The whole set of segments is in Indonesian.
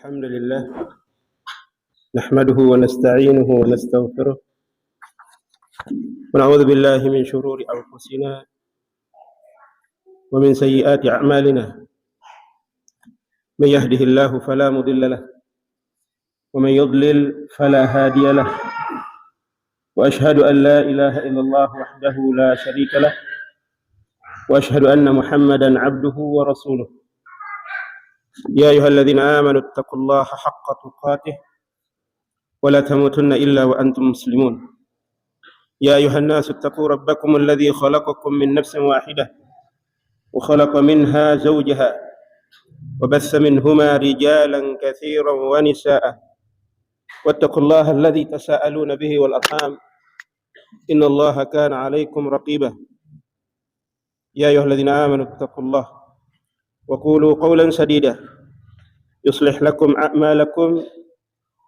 الحمد لله نحمده ونستعينه ونستغفره ونعوذ بالله من شرور أنفسنا ومن سيئات أعمالنا من يهده الله فلا مضل له ومن يضلل فلا هادي له وأشهد أن لا إله إلا الله وحده لا شريك له وأشهد أن محمدا عبده ورسوله يا أيها الذين آمنوا اتقوا الله حق تقاته ولا تموتن إلا وأنتم مسلمون يا أيها الناس اتقوا ربكم الذي خلقكم من نفس واحدة وخلق منها زوجها وبث منهما رجالا كثيرا ونساء واتقوا الله الذي تساءلون به والأرحام إن الله كان عليكم رقيبا يا أيها الذين آمنوا اتقوا الله وقولوا قولا سديدا يصلح لكم أعمالكم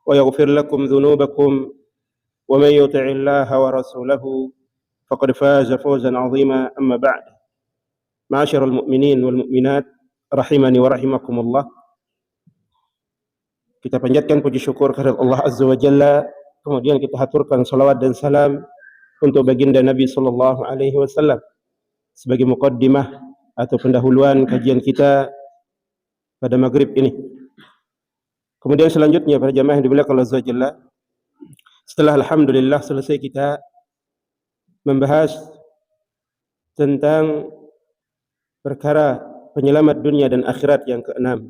ويغفر لكم ذنوبكم ومن يطع الله ورسوله فقد فاز فوزا عظيما. أما بعد، معاشر المؤمinin wal mu'minat rahimani wa rahimakumullah, kita panjatkan puji syukur kepada Allah Azza wa Jalla, kemudian kita haturkan salawat dan salam untuk baginda Nabi sallallahu alaihi wasallam sebagai muqaddimah atau pendahuluan kajian kita pada maghrib ini. Kemudian selanjutnya para jamaah yang dimuliakan Allah Azza wa Jalla, setelah alhamdulillah selesai kita membahas tentang perkara penyelamat dunia dan akhirat yang keenam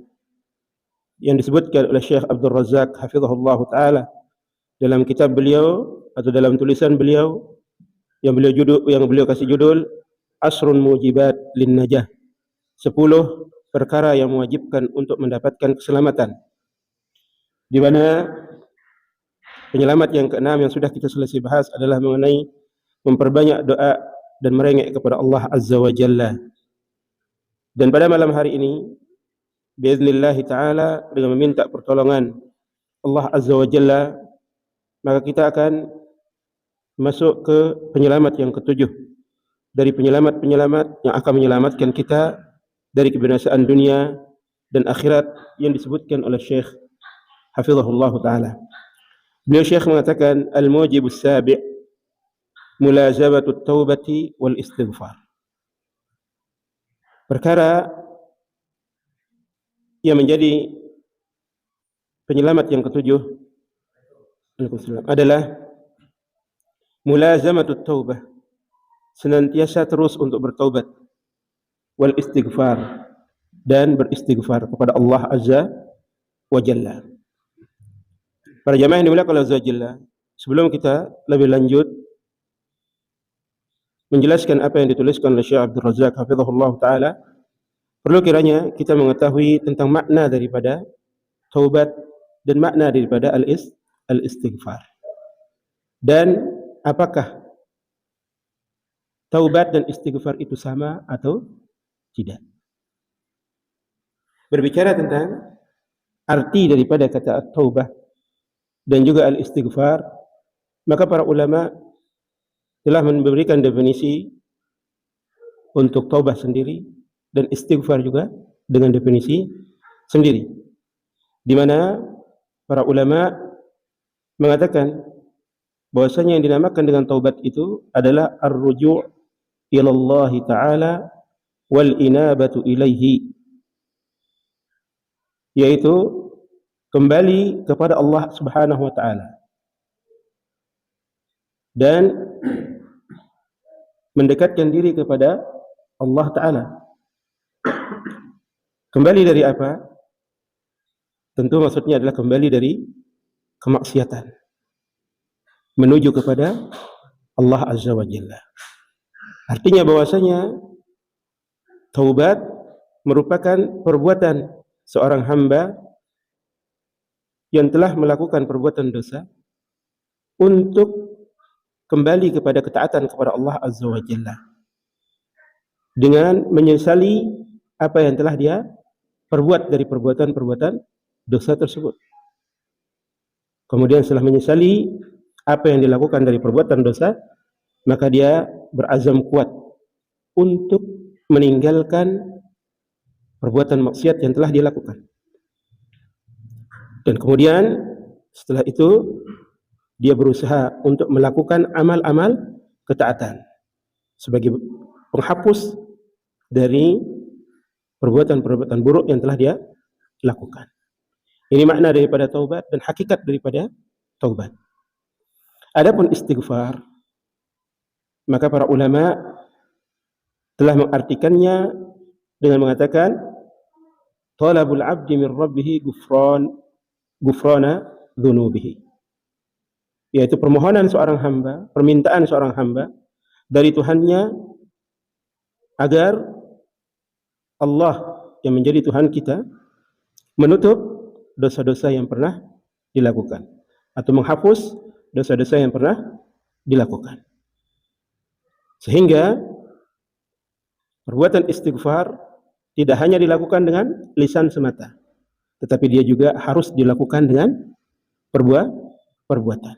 yang disebutkan oleh Syekh Abdul Razak hafizahullah taala dalam kitab beliau atau dalam tulisan beliau yang beliau kasih judul Asrun Mujibat lin Najah, 10 perkara yang mewajibkan untuk mendapatkan keselamatan, di mana penyelamat yang keenam yang sudah kita selesai bahas adalah mengenai memperbanyak doa dan merengek kepada Allah Azza wa Jalla. Dan pada malam hari ini biiznillah taala, dengan meminta pertolongan Allah Azza wa Jalla, maka kita akan masuk ke penyelamat yang ketujuh dari penyelamat-penyelamat yang akan menyelamatkan kita dari kebinasaan dunia dan akhirat yang disebutkan oleh Syekh hafizahullah taala. Beliau Syekh mengatakan al-mujibus sabi' mulazabatut taubati wal istighfar. Perkara yang menjadi penyelamat yang ketujuh adalah mulazamatut taubah, senantiasa terus untuk bertaubat, wal istighfar, dan beristighfar kepada Allah Azza wa Jalla. Para jamaah yang dimuliakan Allah Azza wa Jalla, sebelum kita lebih lanjut menjelaskan apa yang dituliskan oleh Syekh Abdul Razak hafizahullah taala, perlu kiranya kita mengetahui tentang makna daripada taubat dan makna daripada al-istighfar. Dan apakah taubat dan istighfar itu sama atau tidak? Berbicara tentang arti daripada kata at-taubah dan juga al-istighfar, maka para ulama telah memberikan definisi untuk taubah sendiri dan istighfar juga dengan definisi sendiri, di mana para ulama mengatakan bahwasanya yang dinamakan dengan taubat itu adalah ar-ruju' ila Allah taala wal inabatu ilaihi, yaitu kembali kepada Allah Subhanahu wa taala dan mendekatkan diri kepada Allah taala. Kembali dari apa? Tentu maksudnya adalah kembali dari kemaksiatan menuju kepada Allah Azza wa Jalla. Artinya bahwasanya taubat merupakan perbuatan seorang hamba yang telah melakukan perbuatan dosa untuk kembali kepada ketaatan kepada Allah Azza wa Jalla dengan menyesali apa yang telah dia perbuat dari perbuatan-perbuatan dosa tersebut. Kemudian setelah menyesali apa yang dilakukan dari perbuatan dosa, maka dia berazam kuat untuk meninggalkan perbuatan maksiat yang telah dilakukan. Dan kemudian setelah itu dia berusaha untuk melakukan amal-amal ketaatan sebagai penghapus dari perbuatan-perbuatan buruk yang telah dia lakukan. Ini makna daripada taubat dan hakikat daripada taubat. Adapun istighfar, maka para ulama telah mengartikannya dengan mengatakan talabul abdi min rabbih gufrana dzunubihi, yaitu permohonan seorang hamba, permintaan seorang hamba dari Tuhannya agar Allah yang menjadi Tuhan kita menutup dosa-dosa yang pernah dilakukan atau menghapus dosa-dosa yang pernah dilakukan. Sehingga perbuatan istighfar tidak hanya dilakukan dengan lisan semata, tetapi dia juga harus dilakukan dengan perbuatan.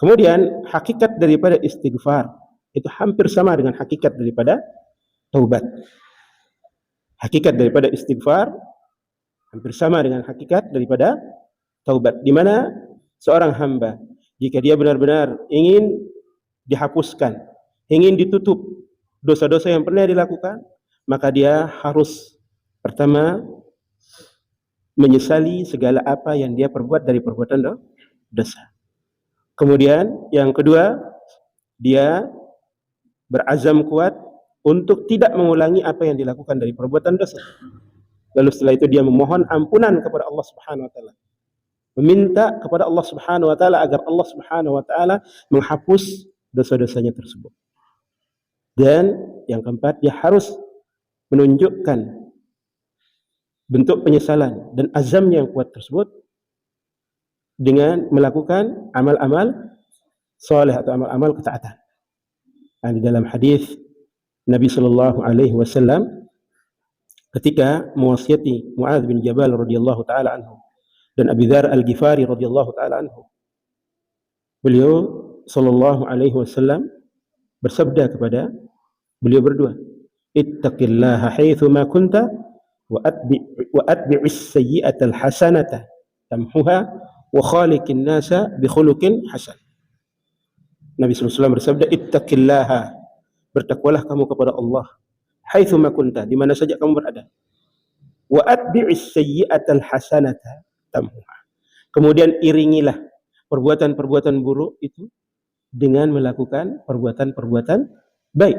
Kemudian hakikat daripada istighfar itu hampir sama dengan hakikat daripada taubat. Hakikat daripada istighfar hampir sama dengan hakikat daripada taubat, di mana seorang hamba jika dia benar-benar ingin dihapuskan, ingin ditutup dosa-dosa yang pernah dilakukan, maka dia harus pertama menyesali segala apa yang dia perbuat dari perbuatan dosa. Kemudian yang kedua, dia berazam kuat untuk tidak mengulangi apa yang dilakukan dari perbuatan dosa. Lalu setelah itu dia memohon ampunan kepada Allah Subhanahu wa taala. Meminta kepada Allah Subhanahu wa taala agar Allah Subhanahu wa taala menghapus dosa-dosanya tersebut. Dan yang keempat, dia harus menunjukkan bentuk penyesalan dan azamnya yang kuat tersebut dengan melakukan amal-amal soleh atau amal-amal ketaatan. Di dalam hadis Nabi sallallahu alaihi wasallam ketika mewasiati Muadz bin Jabal radhiyallahu taala anhu dan Abi Dzar Al-Ghifari radhiyallahu taala anhu, beliau sallallahu alaihi wasallam bersabda kepada beliau berdua, ittaqillaha haitsu ma kunta wa atbi'is sayyi'atal hasanata tamhuha wa khaliqin nasa bi khuluqin hasan. Nabi sallallahu alaihi wasallam bersabda, ittaqillaha, bertakwalah kamu kepada Allah, haitsu ma kunta, di mana saja kamu berada, wa atbi'is sayyi'atal hasanata tamhuha, kemudian iringilah perbuatan-perbuatan buruk itu dengan melakukan perbuatan-perbuatan baik,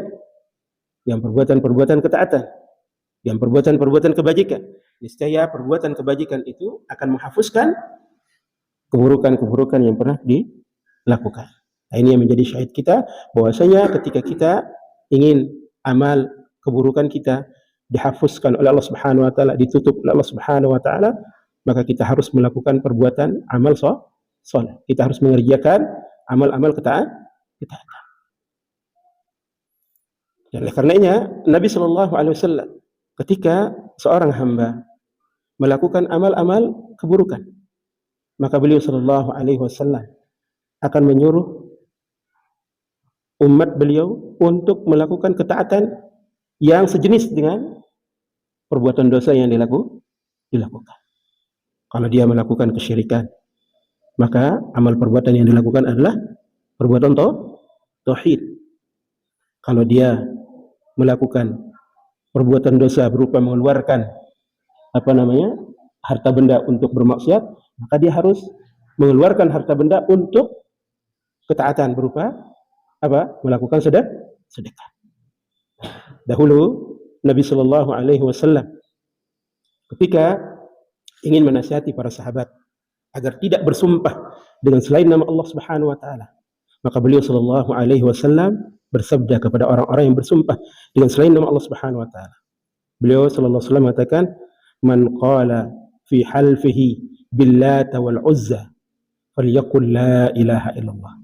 yang perbuatan-perbuatan ketaatan, yang perbuatan-perbuatan kebajikan. Niscaya perbuatan kebajikan itu akan menghapuskan keburukan-keburukan yang pernah dilakukan. Nah, ini yang menjadi syahid kita bahwasanya ketika kita ingin amal keburukan kita dihapuskan oleh Allah Subhanahu wa taala, ditutup oleh Allah Subhanahu wa taala, maka kita harus melakukan perbuatan amal saleh. Kita harus mengerjakan amal-amal ketaatan. Dan oleh karenanya Nabi sallallahu alaihi wasallam ketika seorang hamba melakukan amal-amal keburukan, maka beliau sallallahu alaihi wasallam akan menyuruh umat beliau untuk melakukan ketaatan yang sejenis dengan perbuatan dosa yang dilakukan. Kalau dia melakukan kesyirikan, maka amal perbuatan yang dilakukan adalah perbuatan tauhid. Kalau dia melakukan perbuatan dosa berupa mengeluarkan harta benda untuk bermaksiat, maka dia harus mengeluarkan harta benda untuk ketaatan berupa melakukan sedekah. Dahulu Nabi sallallahu alaihi wasallam ketika ingin menasihati para sahabat agar tidak bersumpah dengan selain nama Allah Subhanahu wa taala, maka beliau sallallahu alaihi wasallam bersabda kepada orang-orang yang bersumpah dengan selain nama Allah Subhanahu wa taala. Beliau sallallahu alaihi wasallam mengatakan, "Man qala fi halfihi billata wal uzza falyaqul la ilaha illallah."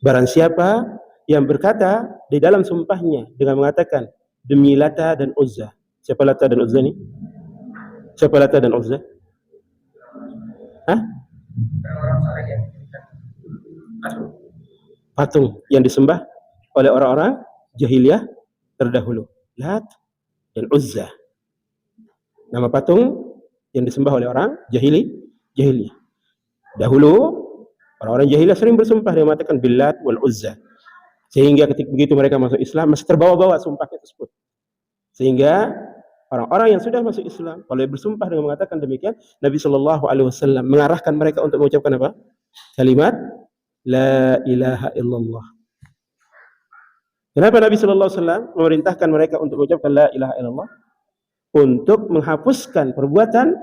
Barang siapa yang berkata di dalam sumpahnya dengan mengatakan demi Lata dan Uzza. Siapa Lata dan Uzza ni? Siapa Lata dan Uzza? Patung yang disembah oleh orang-orang jahiliyah terdahulu, Lat dan Uzza. Nama patung yang disembah oleh orang jahiliyah. Dahulu orang-orang jahiliyah sering bersumpah dengan mengatakan Billat wal Uzza. Sehingga ketika begitu mereka masuk Islam masih terbawa-bawa sumpahnya tersebut. Sehingga orang-orang yang sudah masuk Islam kalau bersumpah dengan mengatakan demikian, Nabi Shallallahu Alaihi Wasallam mengarahkan mereka untuk mengucapkan apa? Kalimat La ilaha illallah. Kenapa Nabi Shallallahu Alaihi Wasallam memerintahkan mereka untuk mengucapkan La ilaha illallah? Untuk menghapuskan perbuatan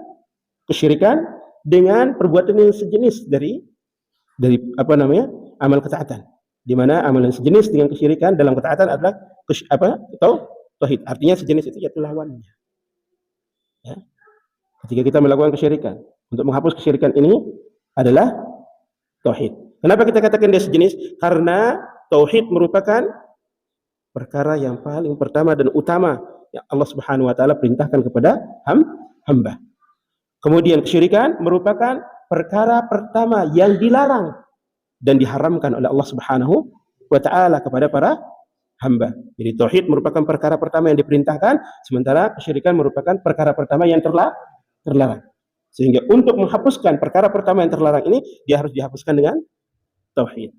kesyirikan dengan perbuatan yang sejenis dari amal ketaatan. Di mana amal yang sejenis dengan kesyirikan dalam ketaatan adalah tauhid. Artinya sejenis itu yaitu lawannya. Ya. Ketika kita melakukan kesyirikan, untuk menghapus kesyirikan ini adalah tauhid. Kenapa kita katakan dia sejenis? Karena tauhid merupakan perkara yang paling pertama dan utama yang Allah Subhanahu wa taala perintahkan kepada hamba. Kemudian kesyirikan merupakan perkara pertama yang dilarang dan diharamkan oleh Allah Subhanahu wa taala kepada para hamba. Jadi tauhid merupakan perkara pertama yang diperintahkan, sementara kesyirikan merupakan perkara pertama yang terlarang. Sehingga untuk menghapuskan perkara pertama yang terlarang ini, dia harus dihapuskan dengan tauhid.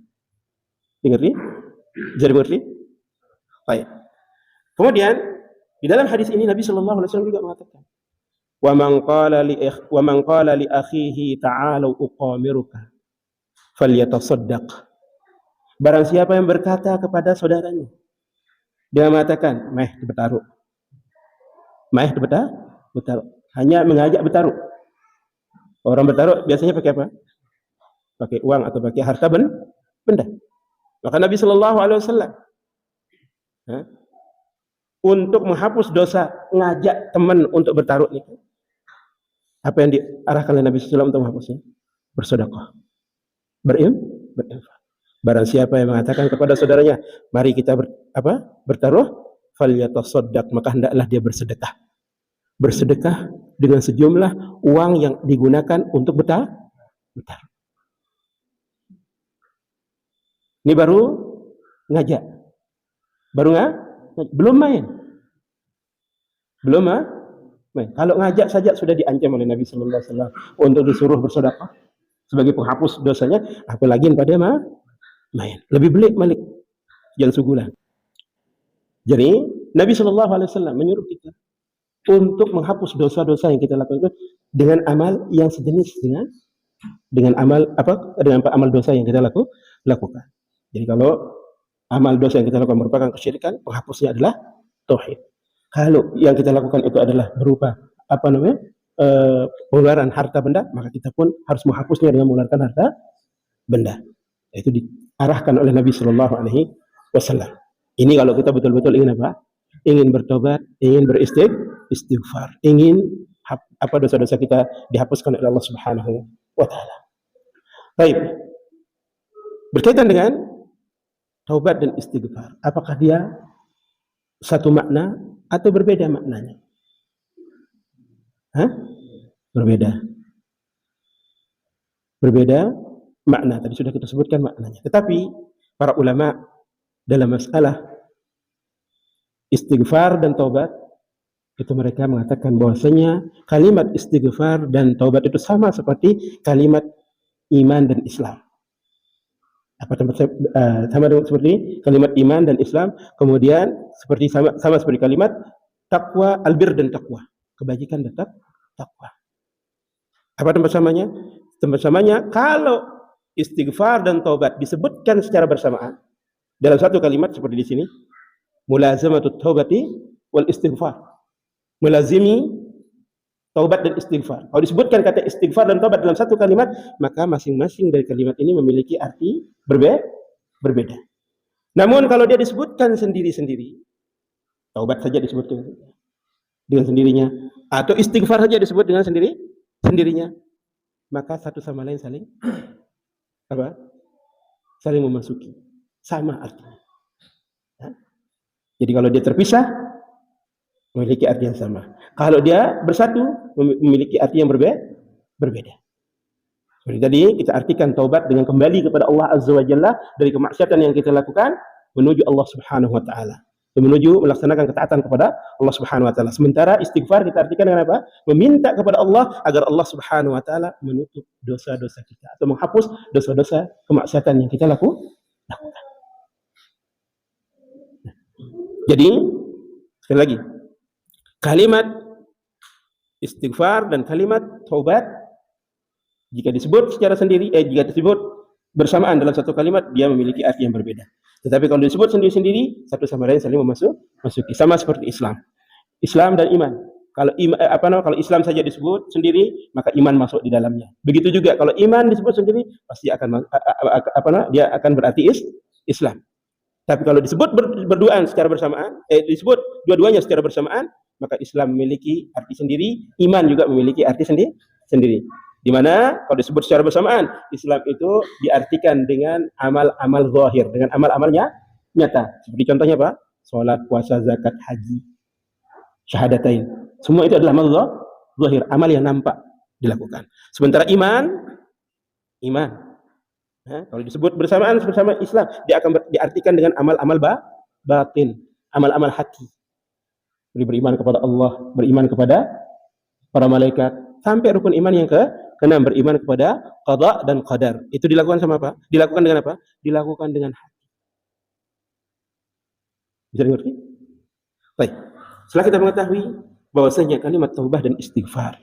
Mengerti? Jadi mengerti? Baik. Kemudian di dalam hadis ini Nabi Shallallahu Alaihi Wasallam juga mengatakan, wa man qala li akhihi ta'alu uqamiruka falyatasaddaq. Barang siapa yang berkata kepada saudaranya, dia mengatakan, meh bertaruh. Hanya mengajak bertaruh. Orang bertaruh biasanya pakai apa? Pakai uang atau pakai harta benda. Maka Nabi Shallallahu Alaihi Wasallam untuk menghapus dosa ngajak teman untuk bertaruh itu, apa yang diarahkan oleh Nabi SAW untuk menghapusnya? Bersedekah, berinfak. Barang siapa yang mengatakan kepada saudaranya, mari kita bertaruh, falyatasaddaq, maka hendaklah dia bersedekah. Bersedekah dengan sejumlah uang yang digunakan untuk bertaruh. Ini baru ngajak. Belum main. Kalau ngajak saja sudah diancam oleh Nabi Sallallahu Alaihi Wasallam untuk disuruh bersedekah sebagai penghapus dosanya, apalagi pada main. Lebih belik jangan sugulan. Jadi Nabi Sallallahu Alaihi Wasallam menyuruh kita untuk menghapus dosa-dosa yang kita lakukan dengan amal yang sejenis dengan amal dosa yang kita lakukan. Jadi kalau amal dosa yang kita lakukan merupakan kesyirikan, penghapusnya adalah tauhid. Kalau yang kita lakukan itu adalah berupa pengeluaran harta benda, maka kita pun harus menghapusnya dengan mengeluarkan harta benda. Itu diarahkan oleh Nabi Shallallahu Alaihi Wasallam. Ini kalau kita betul-betul ingin apa? Ingin bertobat, ingin beristighfar, ingin dosa-dosa kita dihapuskan oleh Allah Subhanahu wa taala. Baik. Berkaitan dengan taubat dan istighfar, apakah dia satu makna atau berbeda maknanya? Berbeda makna. Tadi sudah kita sebutkan maknanya. Tetapi para ulama dalam masalah istighfar dan taubat itu mereka mengatakan bahwasanya kalimat istighfar dan taubat itu sama seperti kalimat iman dan Islam. Sama dengan seperti kalimat iman dan Islam, kemudian sama seperti kalimat takwa, albir dan takwa, kebajikan dan takwa. Apa tempat samanya? Tempat samanya kalau istighfar dan taubat disebutkan secara bersamaan dalam satu kalimat seperti di sini, mulazamatut taubati wal istighfar, melazimi taubat dan istighfar. Kalau disebutkan kata istighfar dan taubat dalam satu kalimat, maka masing-masing dari kalimat ini memiliki arti berbeda. Namun kalau dia disebutkan sendiri-sendiri, taubat saja disebutkan dengan sendirinya, atau istighfar saja disebut dengan sendirinya, maka satu sama lain saling memasuki, sama artinya. Jadi kalau dia terpisah, memiliki arti yang sama. Kalau dia bersatu, memiliki arti yang berbeda. Seperti tadi kita artikan taubat dengan kembali kepada Allah Azza wa Jalla dari kemaksiatan yang kita lakukan menuju Allah Subhanahu wa taala. menuju melaksanakan ketaatan kepada Allah Subhanahu wa taala. Sementara istighfar kita artikan dengan apa? Meminta kepada Allah agar Allah Subhanahu wa taala menutup dosa-dosa kita atau menghapus dosa-dosa kemaksiatan yang kita lakukan. Jadi, sekali lagi, kalimat istighfar dan kalimat taubat jika disebut secara sendiri, jika disebut bersamaan dalam satu kalimat, dia memiliki arti yang berbeda. Tetapi kalau disebut sendiri-sendiri, satu sama lain saling memasuki. Sama seperti Islam. Islam dan iman. Kalau Islam saja disebut sendiri, maka iman masuk di dalamnya. Begitu juga kalau iman disebut sendiri, pasti akan dia akan berarti Islam. Tapi kalau disebut berduaan secara bersamaan, disebut dua-duanya secara bersamaan, maka Islam memiliki arti sendiri, iman juga memiliki arti sendiri. Di mana kalau disebut secara bersamaan, Islam itu diartikan dengan amal-amal zahir, dengan amal-amalnya nyata. Seperti contohnya apa? Salat, puasa, zakat, haji, syahadatain. Semua itu adalah amal zahir, amal yang nampak dilakukan. Sementara iman, kalau disebut bersama Islam, dia akan diartikan dengan amal-amal batin, amal-amal hati. Beriman kepada Allah, beriman kepada para malaikat, sampai rukun iman yang keenam, beriman kepada qada dan qadar. Itu dilakukan sama apa? Dilakukan dengan apa? Dilakukan dengan hati. Bisa dimengerti? Baik. Setelah kita mengetahui bahwasanya kalimat taubah dan istighfar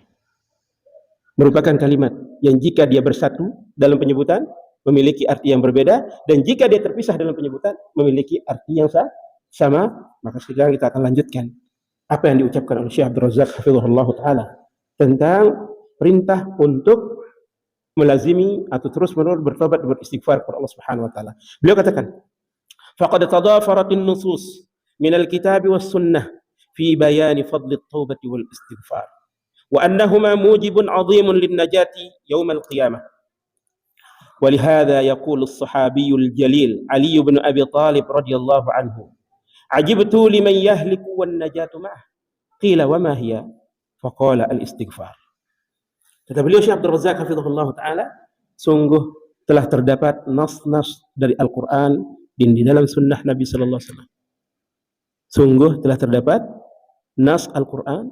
merupakan kalimat yang jika dia bersatu dalam penyebutan memiliki arti yang berbeda, dan jika dia terpisah dalam penyebutan memiliki arti yang sama, maka sekarang kita akan lanjutkan apa yang diucapkan oleh Syekh Abdul Razak hafizahullah taala tentang perintah untuk melazimi atau terus-menerus bertobat dan beristighfar kepada Allah Subhanahu wa taala. Beliau katakan, "Faqad tadafaratin nusus min al-kitab was sunnah fi bayan fadl at-taubah wal istighfar wa annahuma mujibun 'azimun lin-najati yawm al-qiyamah." ولهذا يقول الصحابي الجليل علي بن أبي طالب رضي الله عنه: عجبت لمن يهلك والنجاة معه قيل وما هي فقال الاستغفار. Kata beliau Syekh Abdul Razak hafizahullah taala, sungguh telah terdapat nas-nas dari Al-Qur'an dan di dalam sunnah Nabi sallallahu alaihi wasallam. Sungguh telah terdapat nas Al-Qur'an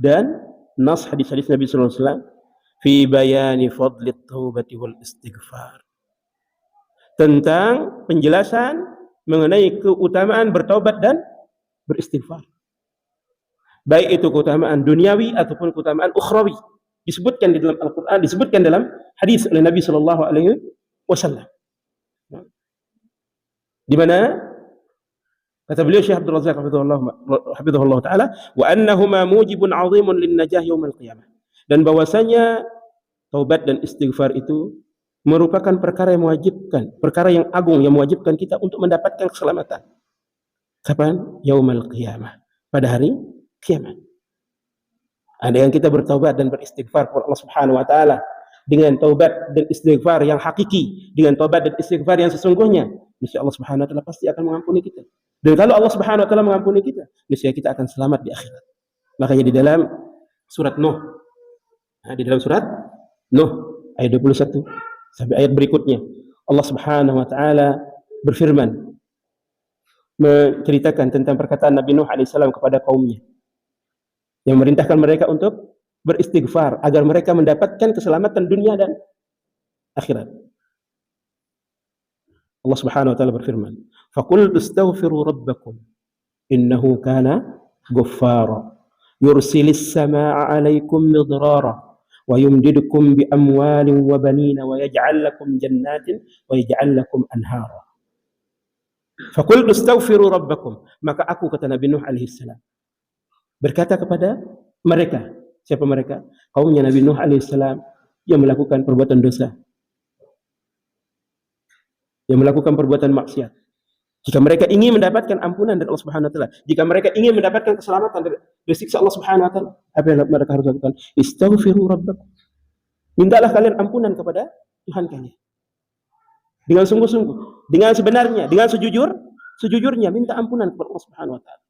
dan nas hadis-hadis Nabi sallallahu alaihi wasallam fi bayani fadlit taubati wal istighfar, tentang penjelasan mengenai keutamaan bertaubat dan beristighfar, baik itu keutamaan duniawi ataupun keutamaan ukhrawi, disebutkan di dalam Al-Quran, disebutkan dalam hadis oleh Nabi sallallahu alaihi wasallam. Di mana kata beliau Syekh Abdul Razak hafizahullah taala, wa annahuma mujibun 'azimun lin-najah yaumil qiyamah, dan bahwasanya taubat dan istighfar itu merupakan perkara yang mewajibkan, perkara yang agung yang mewajibkan kita untuk mendapatkan keselamatan. Kapan? Yaumul qiyamah, pada hari kiamat. Ada yang kita bertaubat dan beristighfar kepada Allah Subhanahu wa taala dengan taubat dan istighfar yang hakiki, dengan taubat dan istighfar yang sesungguhnya, insya Allah Subhanahu wa taala pasti akan mengampuni kita. Dan kalau Allah Subhanahu wa taala mengampuni kita, niscaya kita akan selamat di akhirat. Makanya di dalam surat Nuh, di dalam surat Nuh ayat 21 sampai ayat berikutnya, Allah Subhanahu wa taala berfirman menceritakan tentang perkataan Nabi Nuh alaihissalam kepada kaumnya yang memerintahkan mereka untuk beristighfar agar mereka mendapatkan keselamatan dunia dan akhirat. Allah Subhanahu wa taala berfirman, "Faqul astaghfiru rabbakum innahu kana ghaffara yursilis samaa'a 'alaikum midrara wa yumdidukum bi amwalin wa banina wa yaj'al lakum jannatin wa yaj'al lakum anhara." Faqul astaghfiru rabbakum, maka aku, kata Nabi Nuh alaihi salam, berkata kepada mereka. Siapa mereka? Kaumnya Nabi Nuh alaihi salam yang melakukan perbuatan dosa, yang melakukan perbuatan maksiat. Jika mereka ingin mendapatkan ampunan dari Allah Subhanahu wa taala, jika mereka ingin mendapatkan keselamatan dari siksa Allah Subhanahu wa taala, apa yang mereka harus lakukan? Istaghfiru rabbakum. Mintalah kalian ampunan kepada Tuhan kalian. Dengan sungguh-sungguh, dengan sebenarnya, dengan sejujurnya minta ampunan kepada Allah Subhanahu wa taala.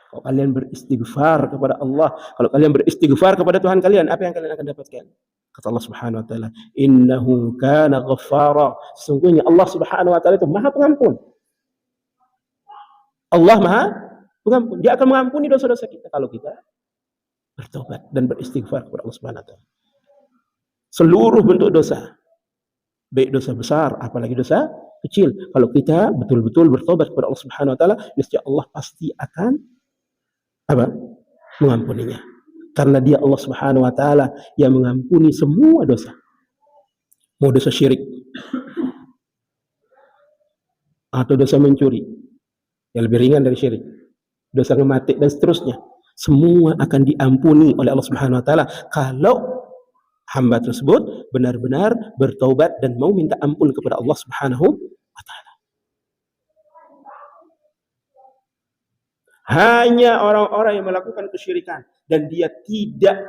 Kalau kalian beristighfar kepada Allah, kalau kalian beristighfar kepada Tuhan kalian, apa yang kalian akan dapatkan? Kata Allah Subhanahu wa taala, "Innahu kana ghaffara." Sesungguhnya Allah Subhanahu wa taala itu Maha Pengampun. Allah Maha Pengampun. Dia akan mengampuni dosa-dosa kita kalau kita bertobat dan beristighfar kepada Allah Subhanahu wa taala. Seluruh bentuk dosa, baik dosa besar apalagi dosa kecil, kalau kita betul-betul bertobat kepada Allah Subhanahu wa taala, niscaya Allah pasti akan mengampuninya. Karena dia Allah Subhanahu wa taala yang mengampuni semua dosa. Mau dosa syirik atau dosa mencuri yang lebih ringan dari syirik, dosa ngemati dan seterusnya, semua akan diampuni oleh Allah Subhanahu wa taala kalau hamba tersebut benar-benar bertaubat dan mau minta ampun kepada Allah Subhanahu wa taala. Hanya orang-orang yang melakukan kesyirikan dan dia tidak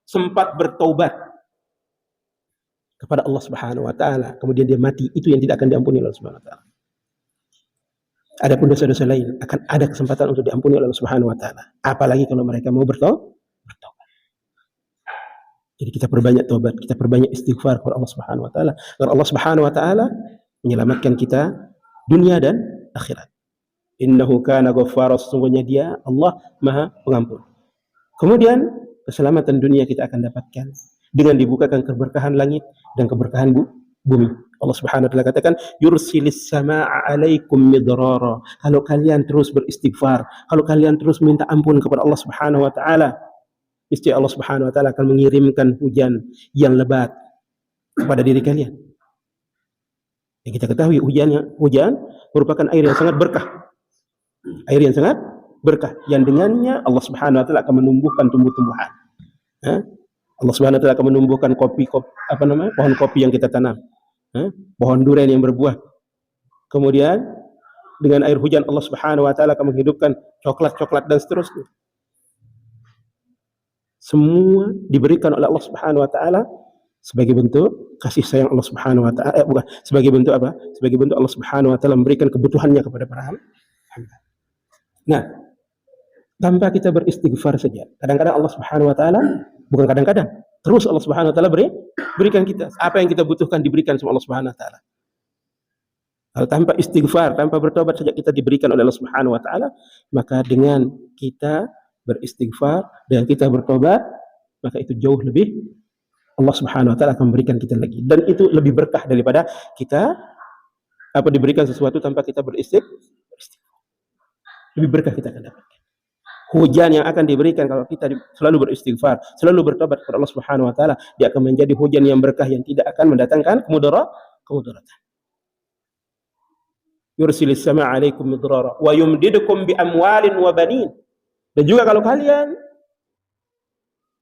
sempat bertaubat kepada Allah Subhanahu wa taala, kemudian dia mati, itu yang tidak akan diampuni oleh Allah Subhanahu wa taala. Adapun dosa-dosa lain akan ada kesempatan untuk diampuni oleh Allah Subhanahu wa taala. Apalagi kalau mereka mau bertaubat. Jadi kita perbanyak taubat, kita perbanyak istighfar kepada Allah Subhanahu wa taala, agar Allah Subhanahu wa taala menyelamatkan kita dunia dan akhirat. Innahu kana ghaffara, sesungguhnya dia Allah Maha Pengampun. Kemudian keselamatan dunia kita akan dapatkan dengan dibukakan keberkahan langit dan keberkahan bumi. Allah Subhanahu wa taala katakan, yursilis samaa'a 'alaikum midrara. Kalau kalian terus beristighfar, kalau kalian terus minta ampun kepada Allah Subhanahu wa taala, niscaya Allah Subhanahu wa taala akan mengirimkan hujan yang lebat kepada diri kalian. Yang kita ketahui hujan merupakan air yang sangat berkah. Air yang sangat berkah yang dengannya Allah Subhanahu wa taala akan menumbuhkan tumbuh-tumbuhan. Allah Subhanahu wa taala akan menumbuhkan pohon kopi yang kita tanam. Pohon durian yang berbuah. Kemudian dengan air hujan Allah Subhanahu wa taala akan menghidupkan coklat-coklat dan seterusnya. Semua diberikan oleh Allah Subhanahu wa taala sebagai bentuk kasih sayang Allah Subhanahu wa taala, bukan sebagai bentuk apa? Sebagai bentuk Allah Subhanahu wa taala memberikan kebutuhannya kepada para hamba. Nah, tanpa kita beristighfar saja, kadang-kadang Allah Subhanahu wa taala, bukan kadang-kadang, terus Allah Subhanahu wa taala berikan kita apa yang kita butuhkan, diberikan sama Allah Subhanahu wa taala. Kalau tanpa istighfar, tanpa bertobat saja kita diberikan oleh Allah Subhanahu wa taala, maka dengan kita beristighfar dan kita bertobat, maka itu jauh lebih Allah Subhanahu wa taala akan memberikan kita lagi, dan itu lebih berkah daripada kita diberikan sesuatu tanpa kita beristighfar. Lebih berkah kita akan dapatkan. Hujan yang akan diberikan kalau kita selalu beristighfar, selalu bertobat kepada Allah Subhanahu wa taala, dia akan menjadi hujan yang berkah yang tidak akan mendatangkan kemudaratan. Yursilis samaa'a 'alaikum midrara wa yumdidukum bi amwalin wa banin. Dan juga kalau kalian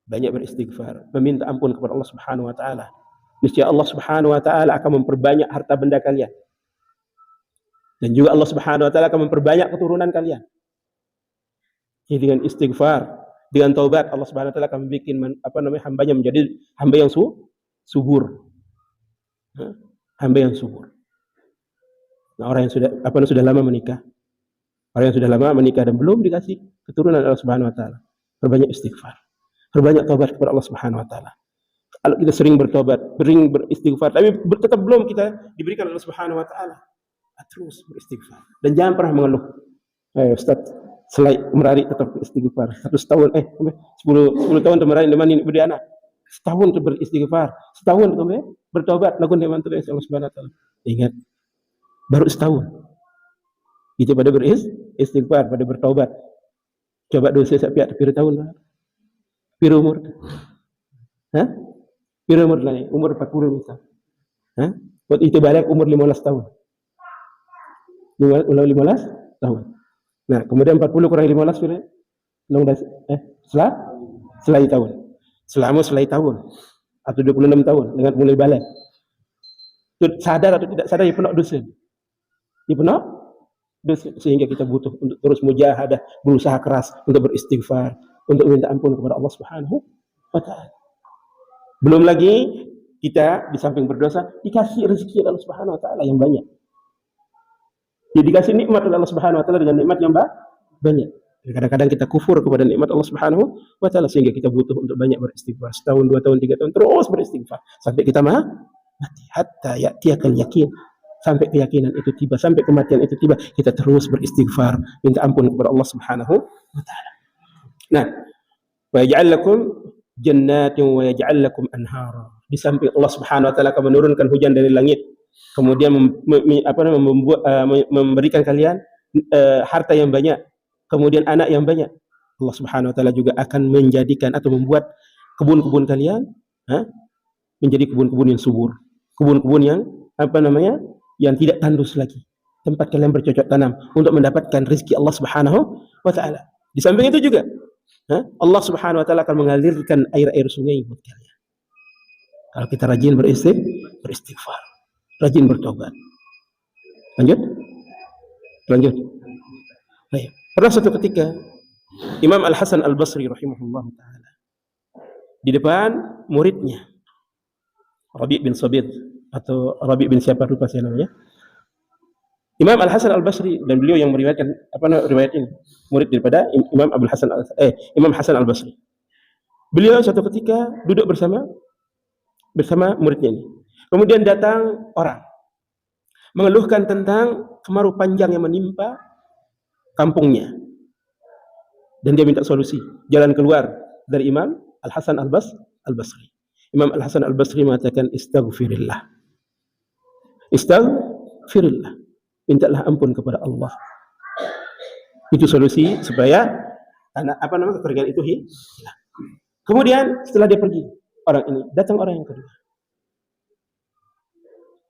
banyak beristighfar, meminta ampun kepada Allah Subhanahu wa taala, niscaya Allah Subhanahu wa taala akan memperbanyak harta benda kalian. Dan juga Allah Subhanahu wa taala akan memperbanyak keturunan kalian. Jadi dengan istighfar, dengan taubat, Allah Subhanahu wa taala akan membuat hambanya menjadi hamba yang subur. Hamba yang subur. Nah, orang yang sudah lama menikah, orang yang sudah lama menikah dan belum dikasih keturunan Allah Subhanahu wa taala, perbanyak istighfar, perbanyak taubat kepada Allah Subhanahu wa taala. Kalau kita sering bertobat, sering beristighfar, tapi tetap belum kita diberikan Allah Subhanahu wa taala, terus beristighfar dan jangan pernah mengeluh. Ustaz, selai merari tetap beristighfar. 1 tahun 10 tahun merari lemani beriana. Setahun beristighfar, setahun bertobat, lakukan dengan Allah Subhanahu wa taala. Ingat, baru setahun. Itu pada beristighfar, pada bertobat. Coba dosa sampai pira tahun. Pira umur. Pira umur lah, umur 40 misal. Buat itu balik umur 15 tahun. 15 tahun. Nah, kemudian 40 kurang 15 sudah selai tahun. Selama selai tahun atau 26 tahun dengan mulai balik. Itu sadar atau tidak sadar dia penuh dosa. Dia penuh dosa, sehingga kita butuh untuk terus mujahadah, berusaha keras untuk beristighfar, untuk minta ampun kepada Allah Subhanahu wa taala. Belum lagi kita di samping berdosa dikasih rezeki Allah Subhanahu wa taala yang banyak. Jadi dikasih nikmat oleh Allah Subhanahu wa taala dengan nikmat yang banyak. Kadang-kadang kita kufur kepada nikmat Allah Subhanahu wa taala sehingga kita butuh untuk banyak beristighfar. Setahun, 2 tahun, 3 tahun terus beristighfar sampai kita mati. Hatta ya'tiyakal yakin. sampai keyakinan itu tiba, sampai kematian itu tiba, kita terus beristighfar, minta ampun kepada Allah Subhanahu wa taala. Nah, wa yaj'al lakum jannatin wa yaj'al lakum anhara. Di samping Allah Subhanahu wa taala akan menurunkan hujan dari langit, kemudian memberikan kalian harta yang banyak, kemudian anak yang banyak. Allah Subhanahu wa taala juga akan menjadikan atau membuat kebun-kebun kalian menjadi kebun-kebun yang subur, kebun-kebun yang yang tidak tandus lagi, tempat kalian bercocok tanam untuk mendapatkan rezeki Allah Subhanahu wa taala. Di samping itu juga Allah Subhanahu wa taala akan mengalirkan air-air sungai buat kalian kalau kita rajin beristighfar, rajin bertobat. Lanjut. Baik. Pernah suatu ketika Imam Al-Hasan Al-Basri rahimahullah taala di depan muridnya Rabi' bin Sabit atau Rabi' bin siapa lupa saya namanya. Imam Al-Hasan Al-Basri, dan beliau yang meriwayatkan riwayat ini, murid daripada Imam Hasan Al-Basri. Beliau suatu ketika duduk bersama muridnya ini. Kemudian datang orang mengeluhkan tentang kemarau panjang yang menimpa kampungnya. Dan dia minta solusi, jalan keluar dari Imam Al-Hasan Al-Basri. Imam Al-Hasan Al-Basri mengatakan istaghfirillah. Istaghfirillah. Mintalah ampun kepada Allah. Itu solusi supaya kekeringan itu hilang. Kemudian setelah dia pergi, datang orang yang kedua.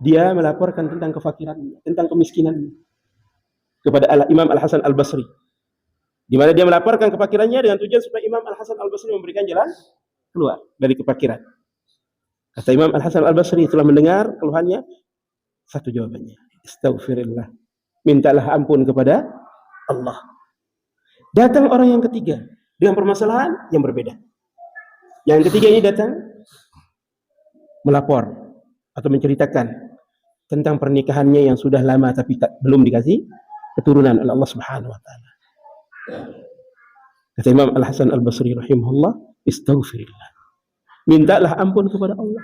Dia melaporkan tentang kefakirannya, tentang kemiskinannya kepada Imam Al-Hasan Al-Basri. Di mana dia melaporkan kefakirannya dengan tujuan supaya Imam Al-Hasan Al-Basri memberikan jalan keluar dari kefakiran. Kata Imam Al-Hasan Al-Basri setelah mendengar keluhannya, satu jawabannya, astaghfirullah. Mintalah ampun kepada Allah. Datang orang yang ketiga dengan permasalahan yang berbeda. Yang ketiga ini datang melapor atau menceritakan tentang pernikahannya yang sudah lama tapi belum dikasih keturunan oleh Allah Subhanahu wa taala. Kata Imam Al-Hasan Al-Basri rahimahullah, istaghfirullah. Mintalah ampun kepada Allah.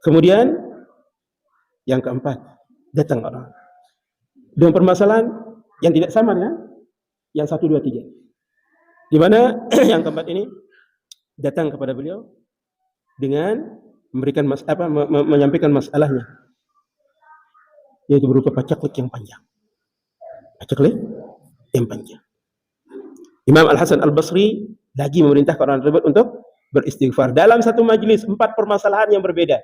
Kemudian yang keempat, datang orang dengan permasalahan yang tidak sama dengan yang 1, 2, 3. Di mana yang keempat ini datang kepada beliau dengan memberikan menyampaikan masalahnya, yaitu berupa pacaklik yang panjang. Imam Al-Hasan Al-Basri lagi memerintahkan orang tersebut untuk beristighfar. Dalam satu majlis 4 permasalahan yang berbeda,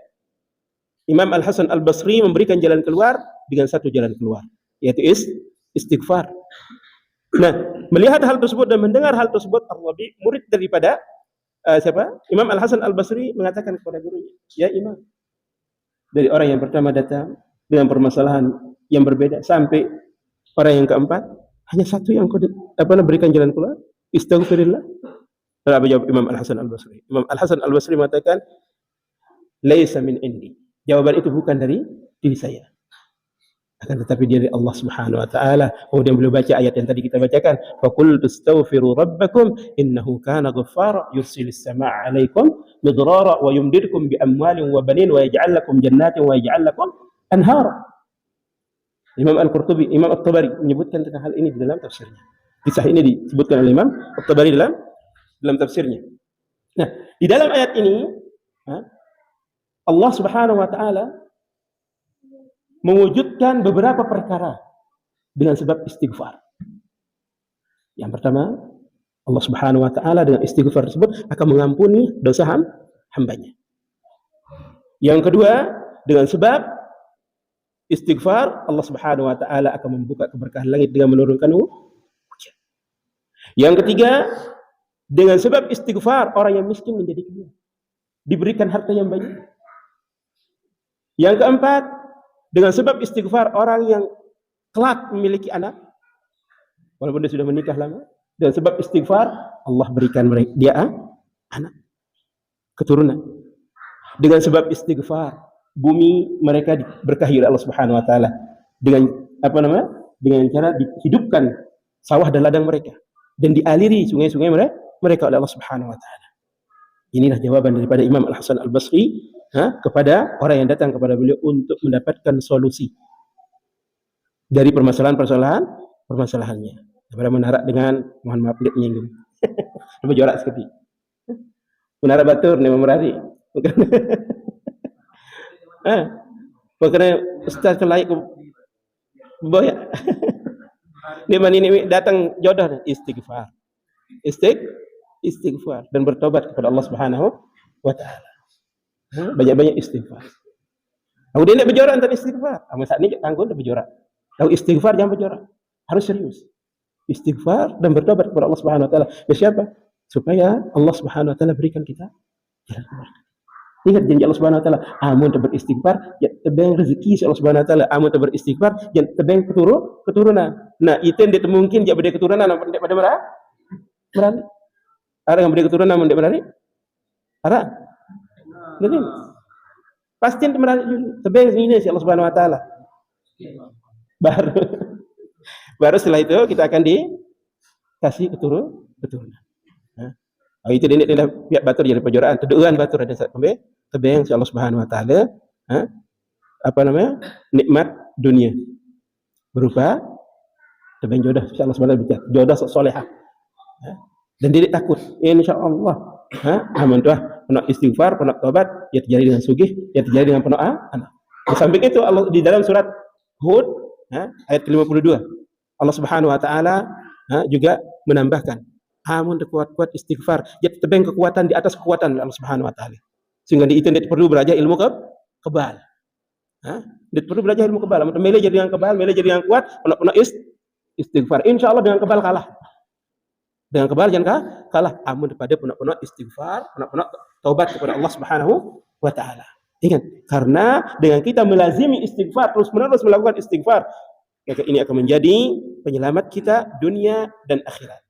Imam Al-Hasan Al-Basri memberikan jalan keluar dengan satu jalan keluar, yaitu istighfar. Nah, melihat hal tersebut dan mendengar hal tersebut, Ar-Rabi', murid daripada Imam Al-Hasan Al-Basri, mengatakan kepada gurunya, ya Imam, dari orang yang pertama datang dengan permasalahan yang berbeda sampai orang yang keempat, hanya satu yang kau berikan jalan keluar, istaghfirillah. Lalu apa jawab Imam Al-Hasan Al-Basri? Imam Al-Hasan Al-Basri mengatakan, laisa min indi. Jawaban itu bukan dari diri saya, akan tetapi dari Allah Subhanahu wa taala. Kemudian beliau baca ayat yang tadi kita bacakan, faqultu astaghfiru rabbakum innahu kana ghaffara yursilis samaa'a 'alaikum midrara wa yumdidkum bi amwalin wa banin wa yaj'al lakum jannatin wa yaj'al lakum anhara. Imam Al-Qurtubi, Imam At-Tabari menyebutkan tentang hal ini di dalam tafsirnya. Kisah ini disebutkan oleh Imam At-Tabari dalam tafsirnya. Nah, di dalam ayat ini Allah Subhanahu wa taala mewujudkan beberapa perkara dengan sebab istighfar. Yang pertama, Allah Subhanahu wa taala dengan istighfar tersebut akan mengampuni dosa hambanya. Yang kedua, dengan sebab istighfar, Allah Subhanahu wa taala akan membuka keberkahan langit dengan menurunkan hujan. Yang ketiga, dengan sebab istighfar orang yang miskin menjadi kaya, diberikan harta yang banyak. Yang keempat, dengan sebab istighfar orang yang kelak memiliki anak, walaupun dia sudah menikah lama, dengan sebab istighfar Allah berikan dia anak, keturunan. Dengan sebab istighfar bumi mereka diberkahi oleh Allah Subhanahu wa taala dengan dengan cara dihidupkan sawah dan ladang mereka dan dialiri sungai-sungai mereka oleh Allah Subhanahu wa taala. Inilah jawaban daripada Imam Al-Hasan Al-Basri kepada orang yang datang kepada beliau untuk mendapatkan solusi dari permasalahannya. Daripada menharap dengan, mohon maaf dia menyinggung, lebih jorak sekali. Menharap batur ni memerari. Bukan ustaz layak boya. Dia ini datang jodoh istighfar. Istighfar dan bertobat kepada Allah Subhanahu wa taala. Banyak-banyak istighfar. Aku dia nak berjorak tentang istighfar. Amal saat ni tanggung dah berjorak. Tahu istighfar jangan berjorak. Harus serius. Istighfar dan bertobat kepada Allah Subhanahu wa taala. Siapa? Supaya Allah Subhanahu wa taala berikan kita jalan keluar. Ingat janji Allah Subhanahu wa taala, amun beristighfar, ya tebeng rezeki Allah Subhanahu wa taala, amun beristighfar, ya tebeng keturunan. Nah, itu yang dia mungkin dia beri keturunan pada merari. Ada yang beri keturunan pada merari? Ada. Jadi pasti merari dulu. Tebeng ini si Allah Subhanahu wa taala. Baru setelah itu kita akan dikasih keturunan. Itu dia dah pihak batur jadi pejoraan, teduhan batur ada saat kembali tebeng si Allah Subhanahu wa taala, nikmat dunia berupa tebeng jodoh si Allah Subhanahu wa taala, jodoh solehah. Dan dia takut insyaallah aman tuah penuh istighfar, penuh taubat, ya terjadi dengan sugih, ya terjadi dengan penuh anak. Sampai itu Allah di dalam surat Hud ayat ke-52 Allah Subhanahu wa taala juga menambahkan amun kuat-kuat istighfar, ya tebeng kekuatan di atas kekuatan Allah Subhanahu wa taala. Sehingga di itu dia perlu belajar ilmu kebal. Dia perlu belajar ilmu kebal. Mele jadi yang kebal, mele jadi yang kuat, penuh istighfar. Insyaallah dengan kebal kalah. Dengan kebal jangan kalah. Amun daripada penuh istighfar, penuh taubat kepada Allah Subhanahu wa taala. Ingat, karena dengan kita melazimi istighfar, terus-menerus melakukan istighfar, maka ini akan menjadi penyelamat kita dunia dan akhirat.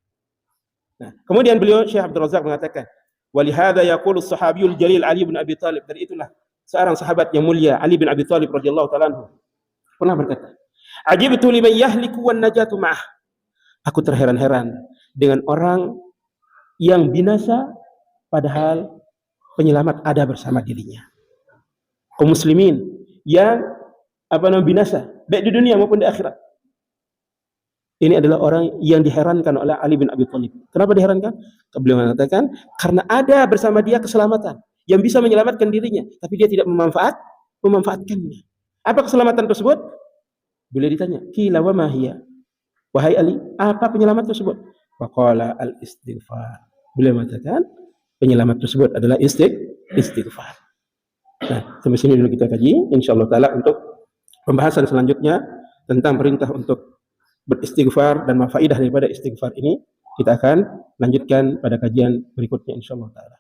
Nah, kemudian beliau Syekh Abdul Razak mengatakan, "Walihada yaqulu as-sahabiyul jalil Ali bin Abi Thalib." Dari itulah seorang sahabat yang mulia Ali bin Abi Thalib radhiyallahu taala anhu pernah berkata, "Ajibtu liman yahliku wan najatu ma'ah." Aku terheran-heran dengan orang yang binasa padahal penyelamat ada bersama dirinya. Kaum muslimin yang binasa baik di dunia maupun di akhirat. Ini adalah orang yang diherankan oleh Ali bin Abi Thalib. Kenapa diherankan? Beliau mengatakan karena ada bersama dia keselamatan yang bisa menyelamatkan dirinya, tapi dia tidak memanfaatkannya. Apa keselamatan tersebut? Beliau ditanya, "Qila wa ma hiya?" Wahai Ali, apa penyelamat tersebut? Faqala al-istighfar. Beliau mengatakan penyelamat tersebut adalah istighfar. Nah, sampai sini dulu kita kaji. Insyaallah taala untuk pembahasan selanjutnya tentang perintah untuk beristighfar dan faidah daripada istighfar ini kita akan lanjutkan pada kajian berikutnya insyaallah taala.